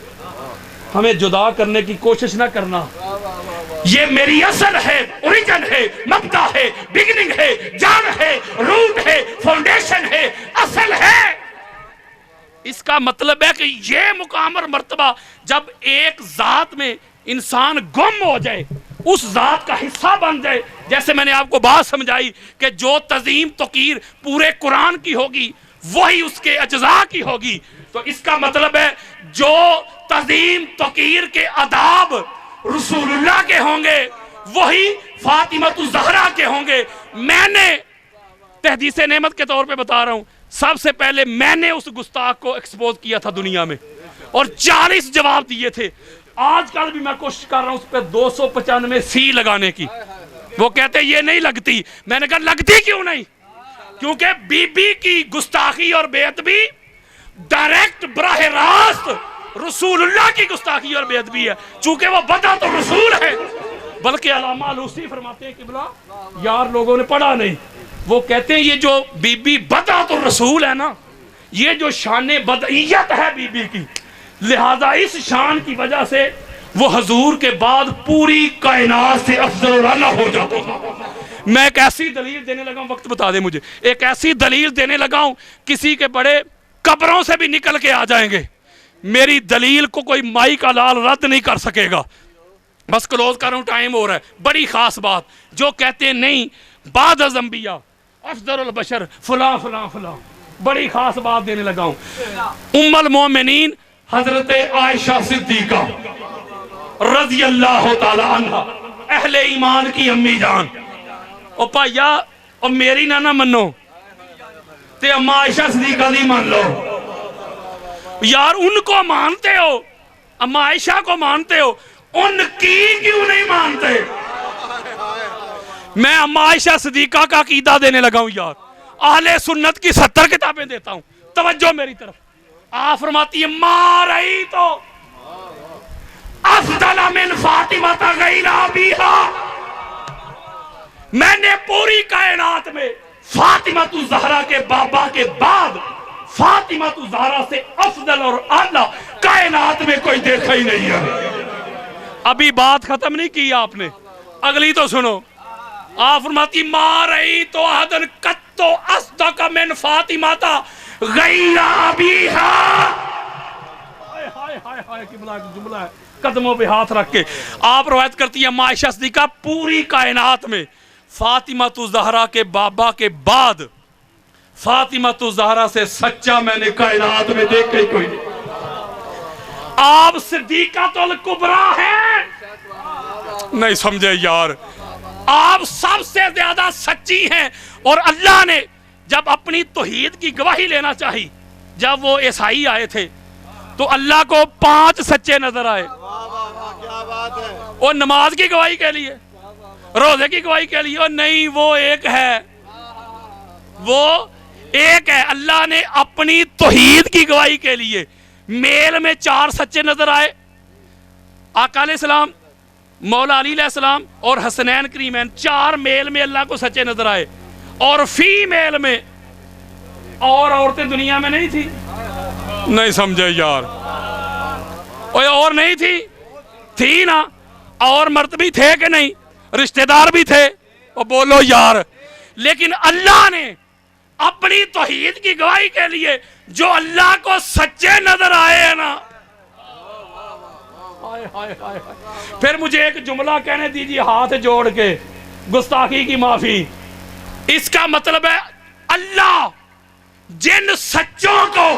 ہمیں جدا کرنے کی کوشش نہ کرنا. یہ میری اصل ہے، اوریجن ہے، مبدا ہے، بگننگ ہے، جان ہے، روٹ ہے، فاؤنڈیشن ہے، اصل ہے. اس کا مطلب ہے کہ یہ مقام اور مرتبہ جب ایک ذات میں انسان گم ہو جائے، اس ذات کا حصہ بن جائے. جیسے میں نے آپ کو بات سمجھائی کہ جو تعظیم توقیر پورے قرآن کی ہوگی وہی اس کے اجزاء کی ہوگی. تو اس کا مطلب ہے جو تعظیم توقیر کے آداب رسول اللہ کے ہوں گے وہی فاطمہ الزہرا کے ہوں گے. میں نے تحدیث نعمت کے طور پہ بتا رہا ہوں، سب سے پہلے میں نے اس گستاخ کو ایکسپوز کیا تھا دنیا میں، اور 40 جواب دیے تھے. آج کل بھی میں کوشش کر رہا ہوں اس پہ 295 سی لگانے کی. وہ کہتے ہیں یہ نہیں لگتی. میں نے کہا لگتی کیوں نہیں؟ کیونکہ بی بی کی گستاخی اور بے ادبی ڈائریکٹ براہ راست رسول اللہ کی گستاخی اور بے ادبی ہے، چونکہ وہ بدعت الرسول ہے۔ بلکہ علامہ آلوسی فرماتے ہیں قبلہ، یار لوگوں نے پڑھا نہیں، وہ کہتے ہیں یہ جو بی بی بدعت الرسول ہے نا، یہ جو شان بدعیت ہے بی بی کی، لہذا اس شان کی وجہ سے وہ حضور کے بعد پوری کائنات سے افضل اعلیٰ ہو جاتا ہے۔ میں ایک ایسی دلیل دینے لگا ہوں، وقت بتا دیں مجھے، ایک ایسی دلیل دینے لگا ہوں کسی کے بڑے قبروں سے بھی نکل کے آ جائیں گے، میری دلیل کو کوئی مائی کا لال رد نہیں کر سکے گا۔ بس کلوز کر رہا ہوں، ٹائم ہو رہا ہے۔ بڑی خاص بات جو کہتے ہیں نہیں بعد از انبیاء افضل البشر فلاں فلاں فلاں، بڑی خاص بات دینے لگا ہوں۔ ام المومنین حضرت عائشہ صدیقہ رضی اللہ تعالی عنہ، اہل ایمان کی امی جان، او پایا او میری نہ منو تے اما عائشہ صدیقہ دی مان لو یار، ان کو مانتے ہو، اما عائشہ کو مانتے ہو، ان کی کیوں نہیں مانتے؟ میں اما عائشہ صدیقہ کا عقیدہ دینے لگا ہوں یار، اہل سنت کی 70 کتابیں دیتا ہوں، توجہ میری طرف۔ آپ فرماتی ہے ما رہی تو افضل من فاطمہ غیر ابیہا، میں نے پوری کائنات میں فاطمہ الزہرا کے بابا کے بعد فاطمہ الزہرا سے افضل اور اعلیٰ کائنات میں کوئی دیکھا ہی نہیں ہے۔ ابھی بات ختم نہیں کی آپ نے، اگلی تو سنو۔ آپ فرماتی ما رہی تو احدن قط اصدق من فاطمہ غیر ابیہا۔ ہائے ہائے ہائے قبلہ کی جملہ ہے، قدموں پہ ہاتھ رکھ کے آپ روایت کرتی ہیں عائشہ صدیقہ پوری کائنات میں فاطمہ الزہرا کے بابا کے بعد فاطمہ الزہرا سے سچا میں نے کائنات میں دیکھا ہی کوئی نہیں۔ آپ صدیقۃ الکبریٰ ہیں، نہیں سمجھے یار، آپ سب سے زیادہ سچی ہیں۔ اور اللہ نے جب اپنی توحید کی گواہی لینا چاہی، جب وہ عیسائی آئے تھے تو اللہ کو 5 سچے نظر آئے، اور نماز کی گواہی کے لیے، روزے کی گواہی کے لیے، اور نہیں وہ ایک ہے، وہ ایک ہے۔ اللہ نے اپنی توحید کی گواہی کے لیے میل میں 4 سچے نظر آئے، آقا علیہ السلام، مولا علی علیہ السلام اور حسنین کریمین، 4 میل میں اللہ کو سچے نظر آئے، اور فی میل میں اور عورتیں دنیا میں نہیں تھی، نہیں سمجھے یار، اور نہیں تھی نا، اور مرد بھی تھے کہ نہیں، رشتہ دار بھی تھے، اور بولو یار، لیکن اللہ نے اپنی توحید کی گواہی کے لیے جو اللہ کو سچے نظر آئے ہیں نا، پھر مجھے ایک جملہ کہنے دیجیے ہاتھ جوڑ کے، گستاخی کی معافی، اس کا مطلب ہے اللہ جن سچوں کو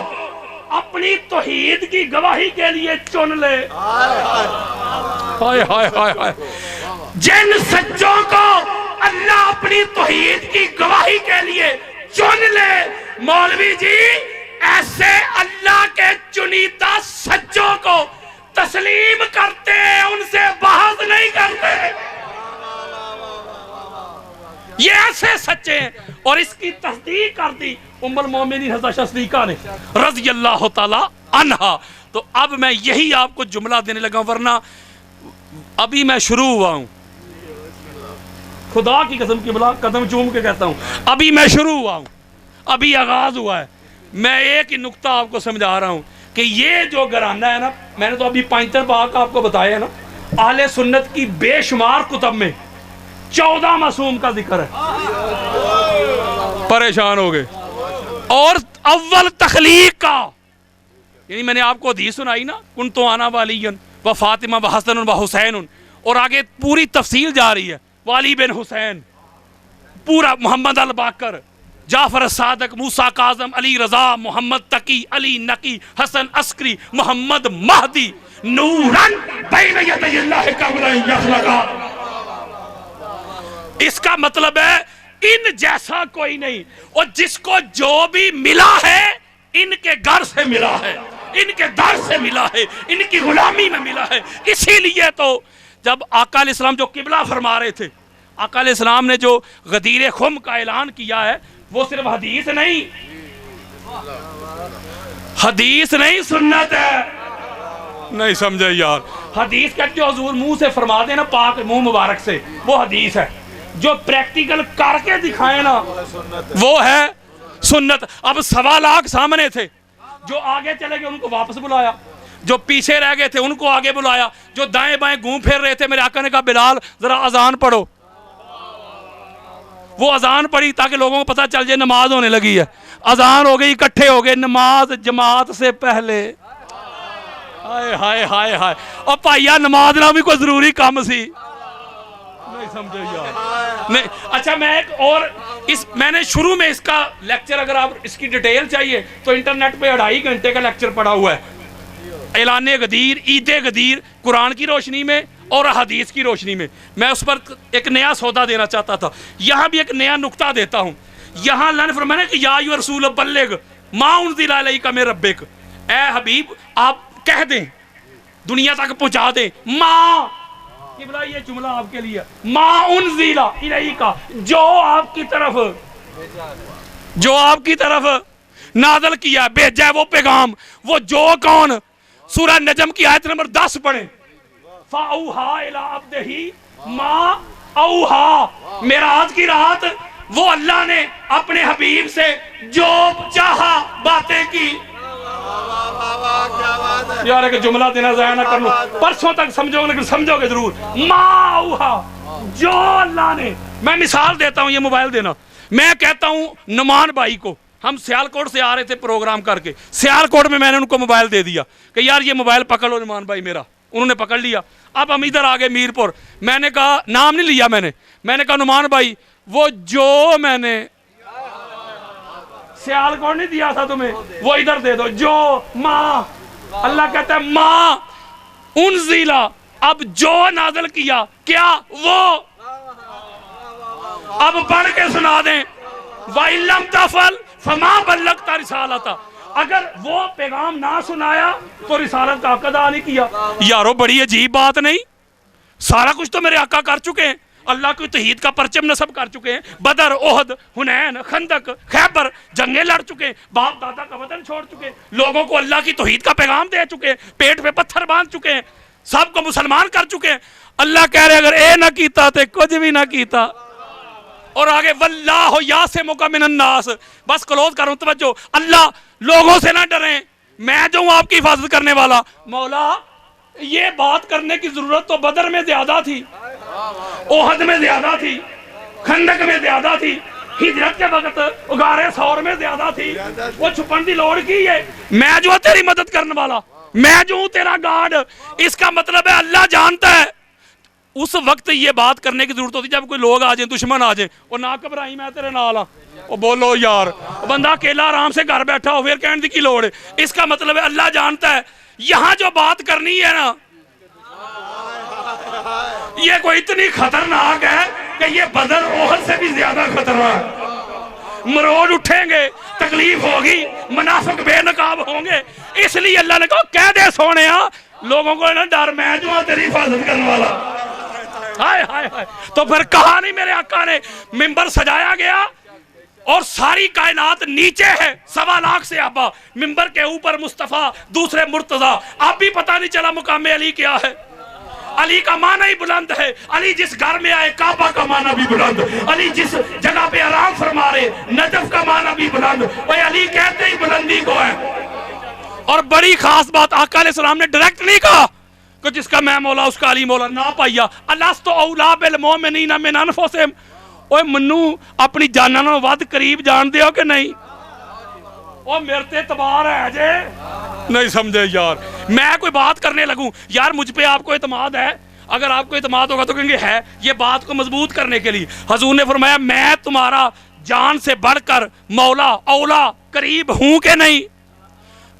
اپنی توحید کی گواہی کے لیے چن لے، ہائے ہائے ہائے ہائے، جن سچوں کو اللہ اپنی توحید کی گواہی کے لیے چن لے، مولوی جی ایسے اللہ کے چنیدہ سچوں کو تسلیم کرتے ہیں، ان سے بحث نہیں کرتے، یہ ایسے سچے ہیں۔ اور اس کی تصدیق کر دی ام المومنین حضرت صدیقہ نے رضی اللہ تعالی عنہا۔ تو اب میں یہی آپ کو جملہ دینے لگا ہوں، ورنہ ابھی میں شروع ہوا ہوں، خدا کی قسم کی بلا قدم چوم کے کہتا ہوں، ابھی میں شروع ہوا ہوں، ابھی آغاز ہوا ہے۔ میں ایک ہی نقطہ آپ کو سمجھا رہا ہوں کہ یہ جو گھرانہ ہے نا، میں نے تو ابھی 75 پاک آپ کو بتایا ہے نا، اہل سنت کی بے شمار کتب میں 14 معصوم کا ذکر ہے، پریشان ہو گئے۔ اور اول تخلیق کا، یعنی میں نے آپ کو حدیث سنائی نا، کنت انا وعلی و فاطمہ و حسن و حسین، اور آگے پوری تفصیل جا رہی ہے، والی بن حسین، پورا محمد الباقر، جعفر الصادق، موسیٰ کاظم، علی رضا، محمد تقی، علی نقی، حسن عسکری، محمد مہدی، نورن بین یدی اللہ قبل ان یخلق۔ اس کا مطلب ہے ان جیسا کوئی نہیں، اور جس کو جو بھی ملا ہے ان کے گھر سے ملا ہے، ان کے در سے ملا ہے، ان کی غلامی میں ملا ہے۔ اسی لیے تو جب آقا علیہ السلام جو قبلہ فرما رہے تھے، آقا علیہ السلام نے جو غدیر خم کا اعلان کیا ہے وہ صرف حدیث نہیں، حدیث نہیں سنت ہے. نہیں سمجھے یار. حدیث کا جو حضور منہ سے فرما دے نا، پاک منہ مبارک سے، وہ حدیث ہے. جو پریکٹیکل کر کے دکھائے نا وہ ہے سنت. اب 1.25 لاکھ سامنے تھے، جو آگے چلے گئے ان کو واپس بلایا، جو پیچھے رہ گئے تھے ان کو آگے بلایا، جو دائیں بائیں گھوم پھر رہے تھے. میرے آقا نے کہا بلال ذرا اذان پڑھو. وہ اذان پڑھی تاکہ لوگوں کو پتہ چل جائے نماز ہونے لگی ہے. اذان ہو گئی، اکٹھے ہو گئے، نماز جماعت سے پہلے. ہائے ہائے ہائے ہائے. اور بھائیا نماز نہ بھی کوئی ضروری کام سی. نہیں سمجھے یار. نہیں. اچھا میں ایک اور میں نے شروع میں اس کا لیکچر، اگر آپ اس کی ڈیٹیل چاہیے تو انٹرنیٹ پہ 2.5 گھنٹے کا لیکچر پڑا ہوا ہے. اعلان غدیر، عید غدیر، قرآن کی روشنی میں اور حدیث کی روشنی میں. میں اس پر ایک نیا سودا دینا چاہتا تھا. یہاں بھی ایک نیا نقطہ دیتا ہوں. یہاں اللہ نے فرمایا کہ یا ایھا الرسول بلغ ما انزل الیک من ربک. اے حبیب آپ کہہ دیں، دنیا تک پہنچا دیں، ما قبلہ یہ جملہ آپ کے لیے، ما انزل الیک، جو آپ کی طرف نازل کیا، بھیجا ہے وہ پیغام. وہ جو کون؟ سورہ نجم کی آیت نمبر 10 پڑھیں. فَأَوْحَا إِلَىٰ عَبْدِهِ مَا أَوْحَا. معراج کی رات وہ اللہ نے اپنے حبیب سے جو چاہا باتیں کی. یار ایک جملہ دینا ضائع نہ کرنا، پرسوں تک سمجھو گے لیکن سمجھو گے ضرور. ما اوہا، جو اللہ نے. میں مثال دیتا ہوں، یہ موبائل دینا. میں کہتا ہوں نعمان بھائی کو، ہم سیالکوٹ سے آ رہے تھے پروگرام کر کے، سیالکوٹ میں نے ان کو موبائل دے دیا کہ یار یہ موبائل پکڑ لو نعمان بھائی میرا. انہوں نے پکڑ لیا. اب ہم ادھر آگے میرپور. میں نے کہا، نام نہیں لیا میں نے کہا نعمان بھائی وہ جو میں نے سیالکوٹ نہیں دیا تھا تمہیں وہ ادھر دے دو. جو ماں، اللہ کہتا ہے ماں انزیلا، اب جو نازل کیا کیا وہ اب پڑھ کے سنا دیں. وَإِن لَمْ تَفْعَلْ فَمَا بَلَّغْتَ رِسَالَتَهُ. اگر وہ پیغام نہ سنایا تو رسالت کا حق ادا نہیں کیا. یارو بڑی عجیب بات نہیں؟ سارا کچھ تو میرے آقا کر چکے ہیں. اللہ کی توحید کا پرچم نصب کر چکے ہیں. بدر، احد، حنین، خندق، خیبر جنگیں لڑ چکے ہیں. باپ دادا کا وطن چھوڑ چکے ہیں. لوگوں کو اللہ کی توحید کا پیغام دے چکے ہیں. پیٹ پہ پتھر باندھ چکے ہیں. سب کو مسلمان کر چکے ہیں. اللہ کہہ رہے اگر اے نہ کیتا تے کچھ بھی نہ کیتا. اور آگے واللہ یعصمک من الناس. بس کلوز کروں توجہ. اللہ لوگوں سے نہ ڈریں، میں جو ہوں آپ کی حفاظت کرنے والا. مولا یہ بات کرنے کی ضرورت تو بدر میں زیادہ تھی، احد میں زیادہ تھی، خندق میں زیادہ تھی، ہجرت کے وقت غار ثور میں زیادہ تھی. وہ چھپن دی لوڑ کی ہے. میں جو تیری مدد کرنے والا، میں جو ہوں تیرا گارڈ. اس کا مطلب ہے اللہ جانتا ہے. اس وقت یہ بات کرنے کی ضرورت ہوتی جب کوئی لوگ آ جائیں، دشمن آ جائیں. اور نہ گھبرائی میں تیرے نال ہاں. وہ بولو یار، بندہ اکیلا آرام سے گھر بیٹھا ہو پھر کہنے کی لوڑ ہے. اس کا مطلب ہے اللہ جانتا ہے. یہاں جو بات کرنی ہے نا یہ کوئی اتنی خطرناک ہے کہ یہ بدر احد سے بھی زیادہ خطرناک. مروڑ اٹھیں گے، تکلیف ہوگی، منافق بے نقاب ہوں گے. اس لیے اللہ نے کہا کہہ دے سونے لوگوں کو نہ ڈر، میں جو ہوں تیری حفاظت کرنے والا. ہائے ہائے ہائے. تو پھر کہا نہیں میرے آقا نے، ممبر سجایا گیا اور ساری کائنات نیچے ہے. 1.25 لاکھ سے آبا، ممبر کے اوپر مصطفیٰ، دوسرے مرتضیٰ. اب بھی پتہ نہیں چلا مقام علی کیا ہے. علی کا معنی ہی بلند ہے. علی جس گھر میں آئے کعبہ کا معنی بھی بلند. علی جس جگہ پہ آرام فرما رہے نجف کا معنی بھی بلند. وہ علی کہتے ہی بلندی کو ہے. اور بڑی خاص بات، آقا علیہ السلام نے ڈائریکٹ نہیں کہا کہ جس کا میں مولا اس کا علی مولا. نہ پائیا الست اولی بالمؤمنین من انفسہم. اوے منو اپنی جاناں نال ود قریب جان دیو کہ نہیں؟ او میرے تے اعتبار ہے جے نہیں سمجھے یار. میں کوئی بات کرنے لگوں یار مجھ پہ آپ کو اعتماد ہے، اگر آپ کو اعتماد ہوگا تو کہیں گے ہے. یہ بات کو مضبوط کرنے کے لیے حضور نے فرمایا میں تمہارا جان سے بڑھ کر مولا اولا قریب ہوں کہ نہیں؟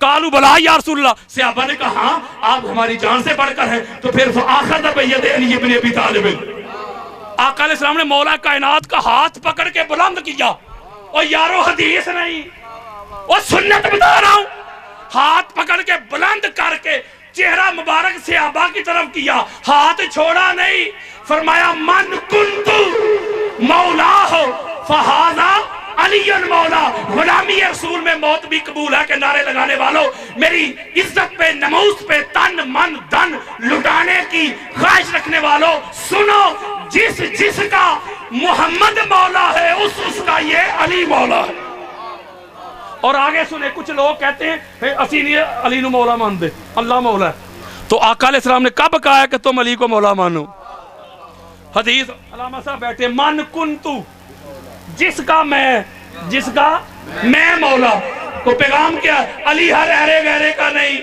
قالوا بلا یا رسول اللہ. صحابہ نے کہا ہاں آپ ہماری جان سے بڑھ کر ہیں. تو پھر فآخذ بید علی بن ابی طالب. آقا علیہ السلام نے مولا کائنات کا ہاتھ پکڑ کے بلند کیا. اور یارو حدیث نہیں، اور سنت بتا رہا ہوں. ہاتھ پکڑ کے بلند کر کے چہرہ مبارک صحابہ کی طرف کیا، ہاتھ چھوڑا نہیں. فرمایا من کنتو مولا ہو فہذا علی المولا. غلامی رسول میں موت بھی قبول ہے کہ نعرے لگانے والوں میری عزت پہ نموز پہ تن من دن لٹانے کی خواہش رکھنے والوں سنو، جس کا محمد مولا ہے اس کا یہ علی مولا ہے. اور آگے سنے کچھ لوگ کہتے ہیں اسی نہیں علی نو مولا مان دے، اللہ مولا ہے. تو آقا علیہ السلام نے کب کہا ہے کہ تم علی کو مولا مانو؟ حدیث علامہ صاحب بیٹھے من کنتو، جس کا میں مولا. تو پیغام کیا ہے؟ علی ہر ایرے گہرے کا نہیں،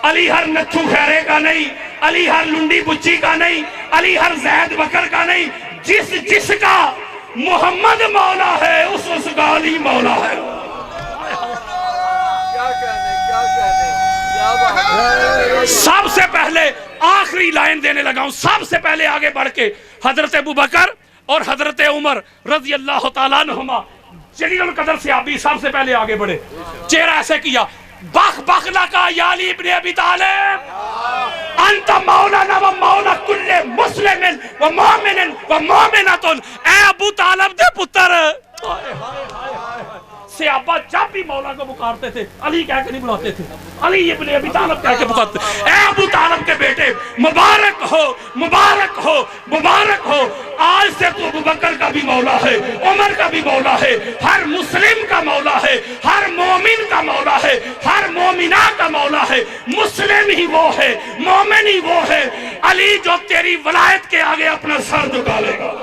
علی ہر نچو خیرے کا نہیں، علی ہر لنڈی بچی کا نہیں، علی ہر زید بکر کا نہیں. جس کا محمد مولا ہے اس کا علی مولا ہے. سب سے پہلے آخری لائن دینے لگا ہوں، سب سے پہلے آگے بڑھ کے حضرت ابوبکر اور حضرت عمر رضی اللہ تعالیٰ عنہما جلیل القدر صحابی سب سے پہلے آگے بڑھے. چہرہ ایسے کیا، بخ لکا یا علی ابن ابی طالب انت مولانا و مولا کل مسلم و مومن و مومنۃ. اے ابو طالب دے پتر. صحابہ جب بھی مولا کو پکارتے تھے علی کہہ کے نہیں بلاتے تھے، علی ابن ابی طالب کہہ کے پکارتے. اے ابو طالب کے بیٹے مبارک ہو مبارک ہو مبارک ہو، آج سے تو ابو بکر کا بھی مولا ہے، عمر کا بھی مولا ہے، ہر مسلم کا مولا ہے، ہر مومن کا مولا ہے، ہر مومنہ کا مولا ہے. مسلم ہی وہ ہے، مومن ہی وہ ہے علی جو تیری ولایت کے آگے اپنا سر جھکا لے گا.